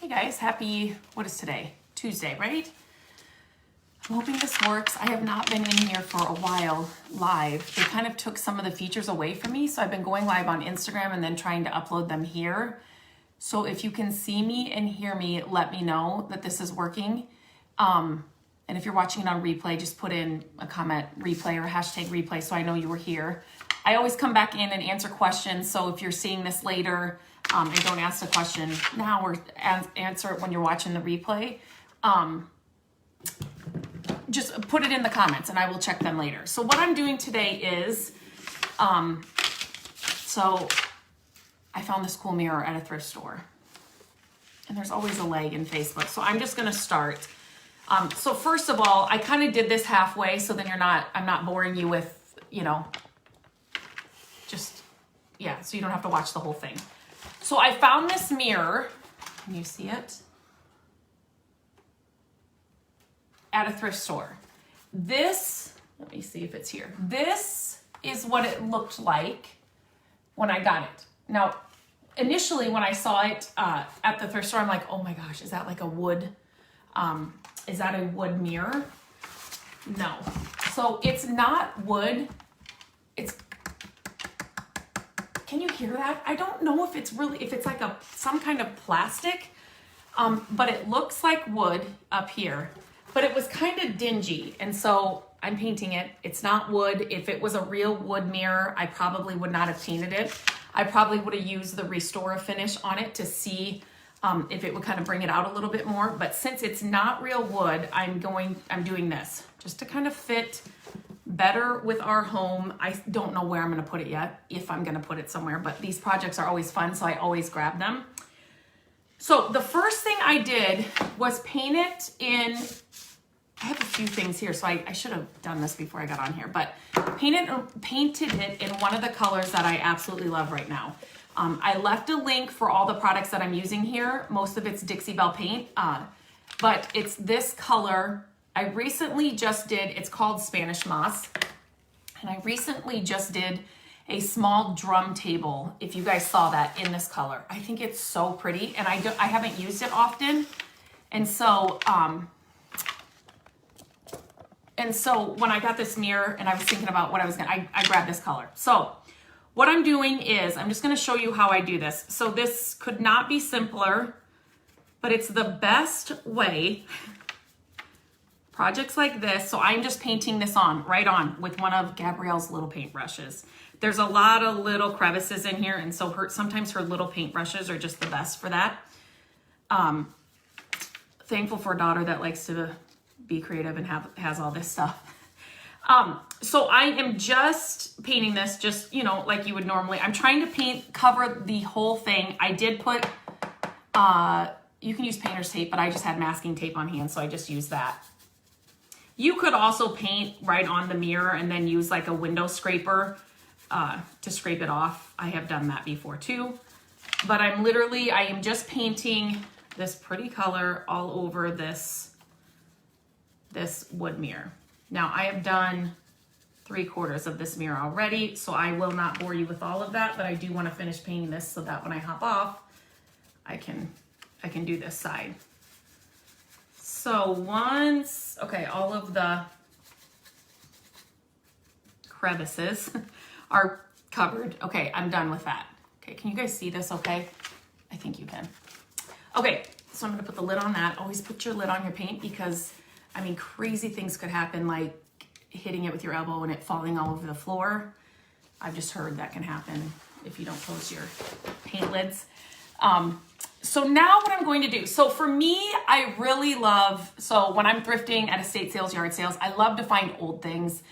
Hey guys, what is today? Tuesday, right? I'm hoping this works. I have not been in here for a while live. They kind of took some of the features away from me, so I've been going live on Instagram and then trying to upload them here. So if you can see me and hear me, let me know that this is working. And if you're watching it on replay, just put in a comment replay or hashtag replay so I know you were here. I always come back in and answer questions, so if you're seeing this later, and don't ask the question now or answer it when you're watching the replay, just put it in the comments and I will check them later. So what I'm doing today is, so I found this cool mirror at a thrift store. And there's always a lag in Facebook. So I'm just gonna start. So first of all, I kind of did this halfway so then I'm not boring you with, so you don't have to watch the whole thing. So I found this mirror, can you see it? At a thrift store. This, let me see if it's here. This is what it looked like when I got it. Now, initially when I saw it at the thrift store, I'm like, oh my gosh, is that like a wood, is that a wood mirror? No. So it's not wood, can you hear that? I don't know if it's like some kind of plastic, but it looks like wood up here, but it was kind of dingy. And so I'm painting it. It's not wood. If it was a real wood mirror, I probably would not have painted it. I probably would have used the Restore finish on it to see if it would kind of bring it out a little bit more. But since it's not real wood, I'm doing this just to kind of fit better with our home. I don't know where I'm going to put it yet, if I'm going to put it somewhere, but these projects are always fun, so I always grab them. So the first thing I did was paint it in, I have a few things here, so I should have done this before I got on here, but painted it in one of the colors that I absolutely love right now. I left a link for all the products that I'm using here. Most of it's Dixie Belle paint, but it's this color. I recently just did, it's called Spanish Moss, and I recently just did a small drum table, if you guys saw that, in this color. I think it's so pretty, and I haven't used it often, and so when I got this mirror and I was thinking about what I grabbed this color. So what I'm doing is, I'm just gonna show you how I do this. So this could not be simpler, but it's the best way. Projects like this, so I'm just painting this right on with one of Gabrielle's little paintbrushes. There's a lot of little crevices in here, and so sometimes her little paintbrushes are just the best for that. Thankful for a daughter that likes to be creative and has all this stuff. So I am just painting this just, like you would normally. I'm trying to cover the whole thing. I did put, you can use painter's tape, but I just had masking tape on hand, so I just used that. You could also paint right on the mirror and then use like a window scraper to scrape it off. I have done that before too. But I am just painting this pretty color all over this wood mirror. Now I have done 3/4 of this mirror already, so I will not bore you with all of that, but I do want to finish painting this so that when I hop off, I can do this side. So all of the crevices are covered. Okay, I'm done with that. Okay, can you guys see this okay? I think you can. Okay, so I'm gonna put the lid on that. Always put your lid on your paint because, crazy things could happen, like hitting it with your elbow and it falling all over the floor. I've just heard that can happen if you don't close your paint lids. So now what I'm going to do, so for me, I really love, so when I'm thrifting at estate sales, yard sales, I love to find old things,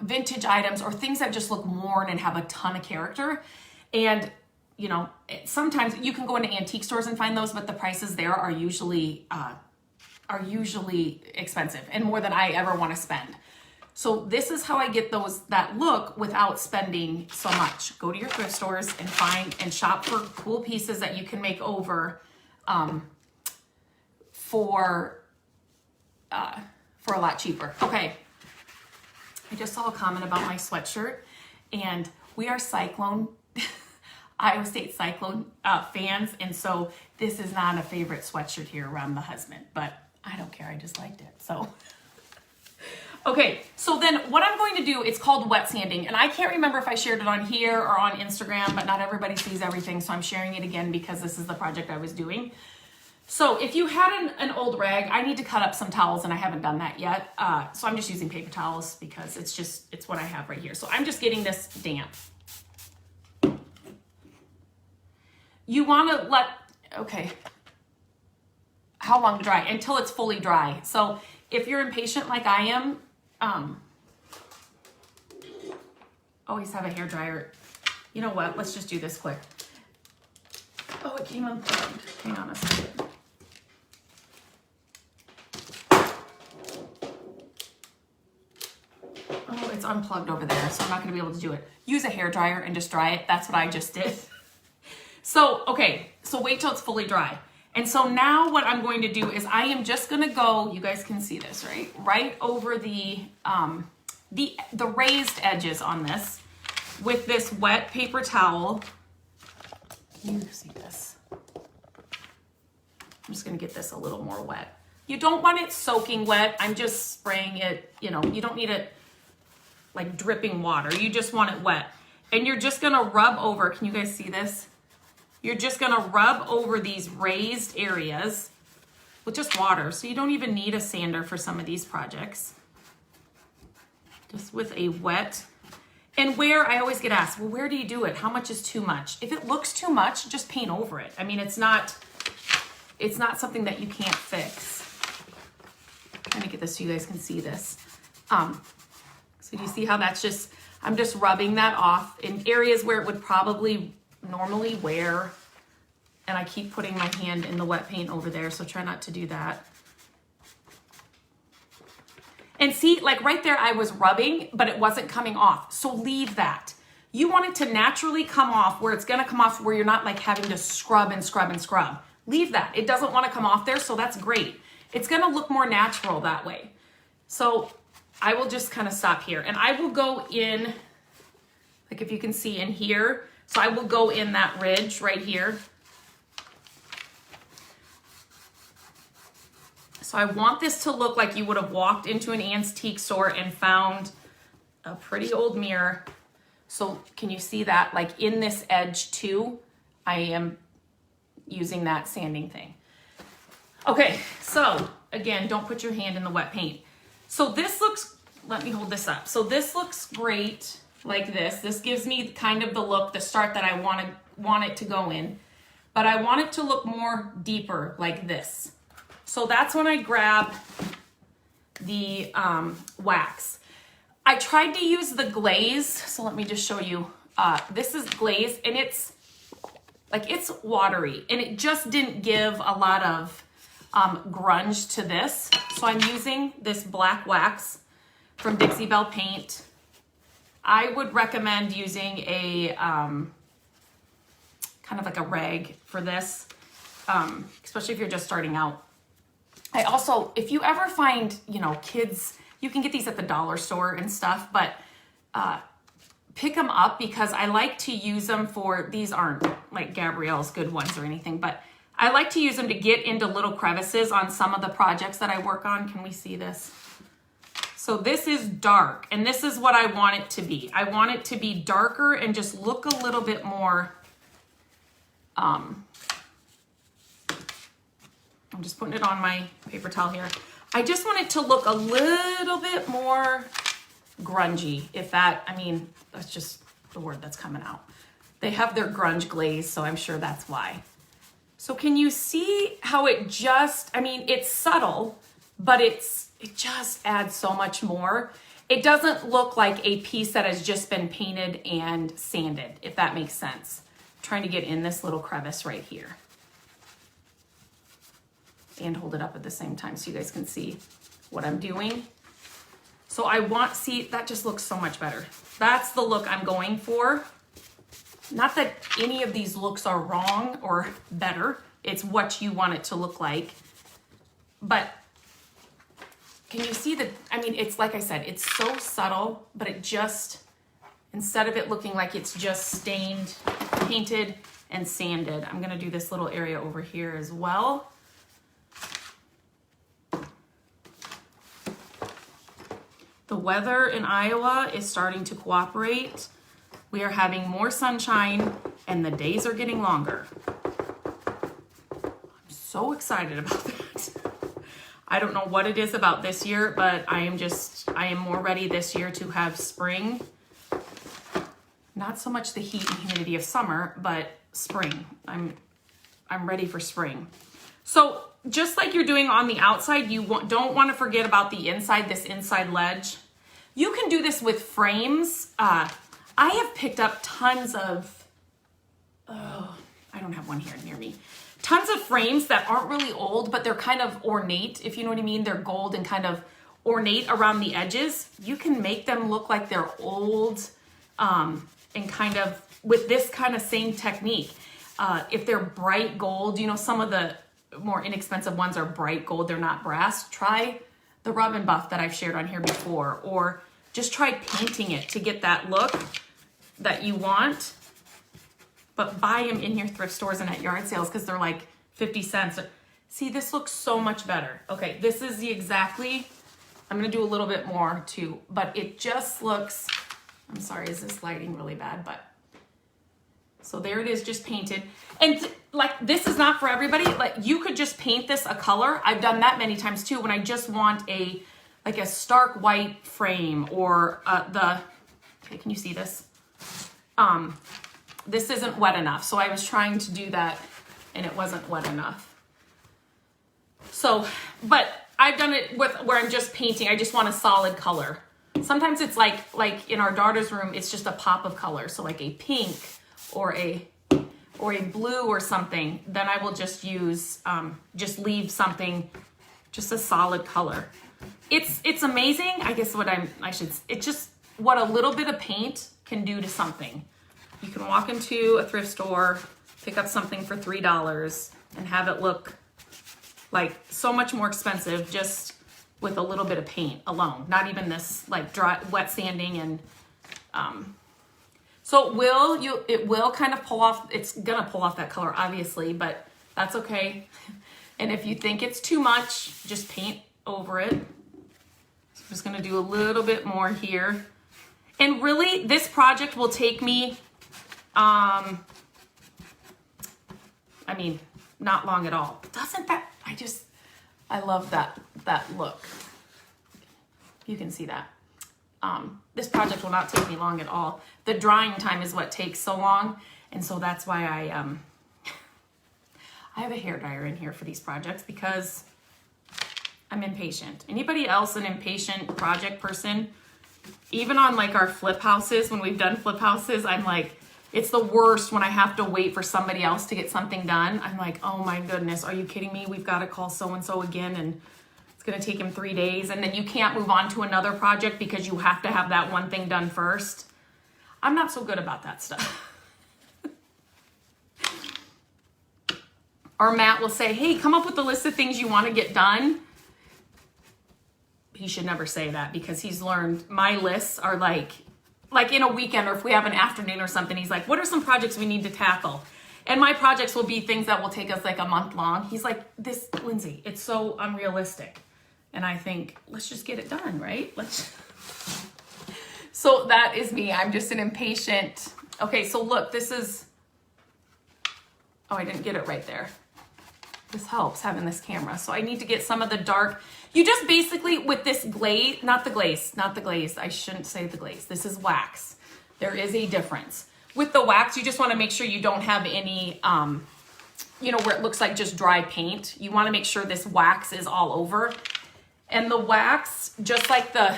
vintage items, or things that just look worn and have a ton of character. And, sometimes you can go into antique stores and find those, but the prices there are usually expensive and more than I ever want to spend. So this is how I get that look without spending so much. Go to your thrift stores and find and shop for cool pieces that you can make over for a lot cheaper. Okay, I just saw a comment about my sweatshirt, and we are cyclone Iowa State Cyclone fans, and so this is not a favorite sweatshirt here around the husband, but I don't care, I just liked it, so. Okay, so then what I'm going to do, it's called wet sanding, and I can't remember if I shared it on here or on Instagram, but not everybody sees everything, so I'm sharing it again because this is the project I was doing. So if you had an old rag, I need to cut up some towels, and I haven't done that yet, so I'm just using paper towels because it's what I have right here. So I'm just getting this damp. You want to okay, how long to dry? Until it's fully dry. So if you're impatient like I am, always have a hair dryer. You know what? Let's just do this quick. Oh, it came unplugged. Hang on a second. Oh, it's unplugged over there, so I'm not going to be able to do it. Use a hair dryer and just dry it. That's what I just did. So, okay, so wait till it's fully dry. And so now what I'm going to do is I am just going to go, you guys can see this, right? Right over the raised edges on this with this wet paper towel. You see this. I'm just going to get this a little more wet. You don't want it soaking wet. I'm just spraying it, you know, you don't need it like dripping water. You just want it wet. And you're just going to rub over. Can you guys see this? You're just going to rub over these raised areas with just water. So you don't even need a sander for some of these projects. Just with a wet. And where, I always get asked, well, where do you do it? How much is too much? If it looks too much, just paint over it. I mean, it's not something that you can't fix. I'm trying to get this so you guys can see this. So do you see how that's just, I'm just rubbing that off in areas where it would probably normally wear, and I keep putting my hand in the wet paint over there, so try not to do that. And see, like right there I was rubbing, but it wasn't coming off, so leave that. You want it to naturally come off where it's going to come off where you're not like having to scrub and scrub and scrub. Leave that. It doesn't want to come off there, so that's great. It's going to look more natural that way. So I will just kind of stop here, and I will go in, like if you can see in here, so I will go in that ridge right here. So I want this to look like you would have walked into an antique store and found a pretty old mirror. So can you see that? Like in this edge too, I am using that sanding thing. Okay, so again, don't put your hand in the wet paint. So this looks, let me hold this up. So this looks great. Like this. This gives me kind of the look, the start that I want it to go in. But I want it to look more deeper like this. So that's when I grab the wax. I tried to use the glaze. So let me just show you. This is glaze, and it's watery, and it just didn't give a lot of grunge to this. So I'm using this black wax from Dixie Belle Paint. I would recommend using a kind of like a rag for this, especially if you're just starting out. I also, if you ever find, you know, kids, you can get these at the dollar store and stuff, but pick them up because I like to use them for, these aren't like Gabrielle's good ones or anything, but I like to use them to get into little crevices on some of the projects that I work on. Can we see this? So this is dark, and this is what I want it to be. I want it to be darker and just look a little bit more, I'm just putting it on my paper towel here. I just want it to look a little bit more grungy, if that, I mean, that's just the word that's coming out. They have their grunge glaze, so I'm sure that's why. So can you see how it just, I mean, it's subtle, but it just adds so much more. It doesn't look like a piece that has just been painted and sanded, if that makes sense. I'm trying to get in this little crevice right here. And hold it up at the same time so you guys can see what I'm doing. So I want, see, that just looks so much better. That's the look I'm going for. Not that any of these looks are wrong or better. It's what you want it to look like. But can you see that? I mean, it's like I said, it's so subtle, but it just, instead of it looking like it's just stained painted and sanded. I'm gonna do this little area over here as well. The weather in Iowa is starting to cooperate. We are having more sunshine and the days are getting longer. I'm so excited about that. I don't know what it is about this year, but I am more ready this year to have spring. Not so much the heat and humidity of summer, but spring. I'm ready for spring. So just like you're doing on the outside, you don't want to forget about the inside, this inside ledge. You can do this with frames. I have picked up tons of, I don't have one here near me. Tons of frames that aren't really old, but they're kind of ornate, if you know what I mean. They're gold and kind of ornate around the edges. You can make them look like they're old and kind of with this kind of same technique. If they're bright gold, you know, some of the more inexpensive ones are bright gold, they're not brass. Try the rub and buff that I've shared on here before, or just try painting it to get that look that you want. But buy them in your thrift stores and at yard sales because they're like 50 cents. See, this looks so much better. Okay, this is the exactly, I'm gonna do a little bit more too, but it just looks, I'm sorry, is this lighting really bad? But so there it is, just painted. And like, this is not for everybody. Like, you could just paint this a color. I've done that many times too when I just want a, like a stark white frame or okay, can you see this? This isn't wet enough. So I was trying to do that and it wasn't wet enough. So, but I've done it with where I'm just painting. I just want a solid color. Sometimes it's like in our daughter's room, it's just a pop of color. So like a pink or a blue or something, then I will just use, just leave something, just a solid color. It's amazing. I guess it's just what a little bit of paint can do to something. You can walk into a thrift store, pick up something for $3 and have it look like so much more expensive just with a little bit of paint alone. Not even this like dry, wet sanding and, so it will kind of pull off, it's gonna pull off that color obviously, but that's okay. And if you think it's too much, just paint over it. So I'm just gonna do a little bit more here. And really, this project will take me, I mean, not long at all. Doesn't that, I love that look. You can see that. This project will not take me long at all. The drying time is what takes so long. And so that's why I have a hairdryer in here for these projects because I'm impatient. Anybody else an impatient project person? Even on like our flip houses, when we've done flip houses, I'm like, it's the worst when I have to wait for somebody else to get something done. I'm like, oh my goodness, are you kidding me? We've got to call so-and-so again and it's going to take him 3 days. And then you can't move on to another project because you have to have that one thing done first. I'm not so good about that stuff. Or Matt will say, hey, come up with a list of things you want to get done. He should never say that because he's learned my lists are like in a weekend or if we have an afternoon or something, he's like, what are some projects we need to tackle? And my projects will be things that will take us like a month long. He's like, this, Lindsay, it's so unrealistic. And I think, let's just get it done, right? So that is me. I'm just an impatient. Okay, so look, this is, oh, I didn't get it right there. This helps having this camera. So I need to get some of the dark. You just basically with this glaze, not the glaze. I shouldn't say the glaze. This is wax. There is a difference. With the wax, you just want to make sure you don't have any, you know, where it looks like just dry paint. You want to make sure this wax is all over. And the wax, just like the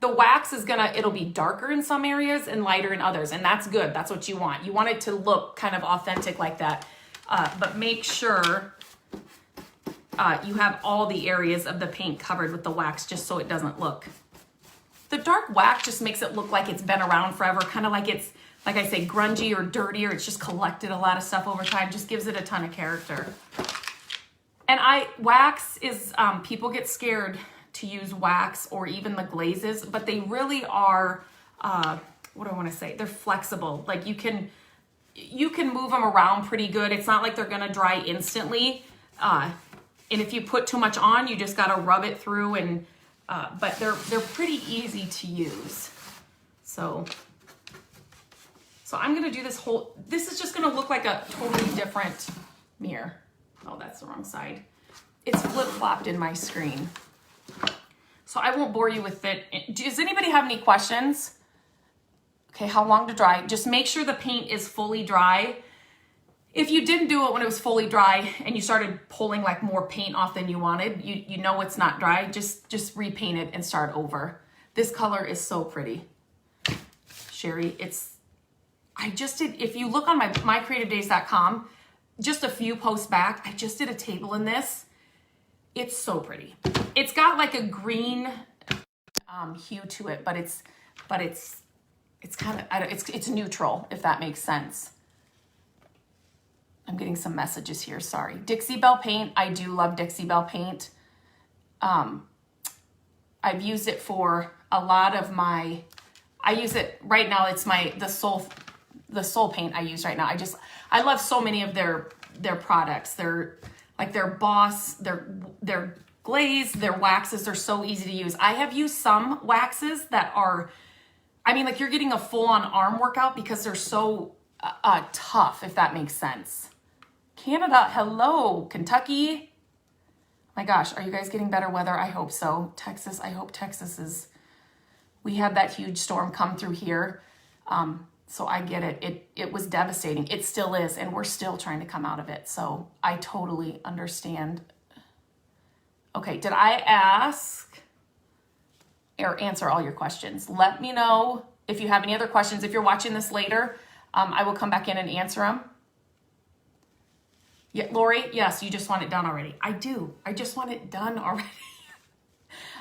wax is it'll be darker in some areas and lighter in others. And that's good. That's what you want. You want it to look kind of authentic like that. But make sure you have all the areas of the paint covered with the wax just so it doesn't look. The dark wax just makes it look like it's been around forever, kind of like it's, like I say, grungy or dirty, or it's just collected a lot of stuff over time, just gives it a ton of character. And wax is, people get scared to use wax or even the glazes, but they really are, what do I want to say? They're flexible. Like you can you can move them around pretty good. It's not like they're gonna dry instantly. And if you put too much on, you just gotta rub it through, and but they're pretty easy to use. So I'm gonna do this is just gonna look like a totally different mirror. Oh, that's the wrong side. It's flip-flopped in my screen. So I won't bore you with it. Does anybody have any questions? Okay, how long to dry? Just make sure the paint is fully dry. If you didn't do it when it was fully dry and you started pulling like more paint off than you wanted, you know it's not dry, just repaint it and start over. This color is so pretty. Sherry, if you look on mycreativedays.com, just a few posts back, I just did a table in this. It's so pretty. It's got like a green hue to it, but it's kind of, it's neutral, if that makes sense. I'm getting some messages here, sorry. Dixie Belle paint, I do love Dixie Belle paint. I've used it for a lot of I use it right now, it's the soul paint I use right now. I love so many of their products. They're like their Boss, their glaze, their waxes, they're so easy to use. I have used some waxes that are, I mean, like you're getting a full-on arm workout because they're so tough, if that makes sense. Canada, hello. Kentucky. My gosh, are you guys getting better weather? I hope so. Texas, I hope Texas is, we had that huge storm come through here. So I get it. It was devastating. It still is, and we're still trying to come out of it. So I totally understand. Okay, did I ask or answer all your questions? Let me know if you have any other questions. If you're watching this later, I will come back in and answer them. Yeah, Lori, yes, you just want it done already. I do. I just want it done already.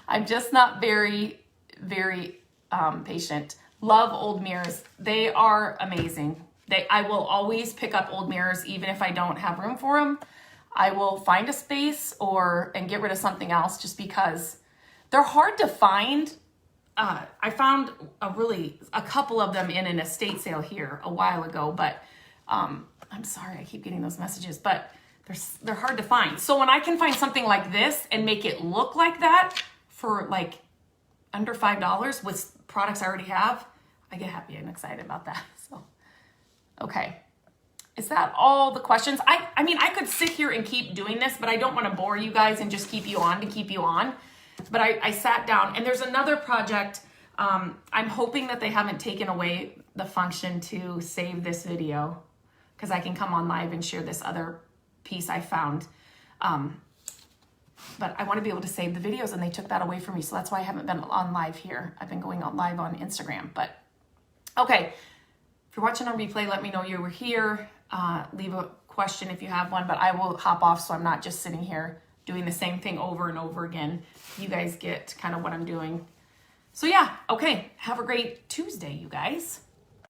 I'm just not very, very patient. Love old mirrors. They are amazing. I will always pick up old mirrors even if I don't have room for them. I will find a space and get rid of something else just because they're hard to find. I found a couple of them in an estate sale here a while ago, but I'm sorry, I keep getting those messages, but they're hard to find. So when I can find something like this and make it look like that for like under $5 with products I already have, I get happy and excited about that. So, okay. Is that all the questions? I mean, I could sit here and keep doing this, but I don't want to bore you guys and just keep you on to keep you on. But I sat down, and there's another project. I'm hoping that they haven't taken away the function to save this video because I can come on live and share this other piece I found. But I want to be able to save the videos, and they took that away from me. So that's why I haven't been on live here. I've been going on live on Instagram. But okay, if you're watching on replay, let me know you were here. Leave a question if you have one, but I will hop off so I'm not just sitting here doing the same thing over and over again. You guys get kind of what I'm doing. So yeah, okay. Have a great Tuesday, you guys.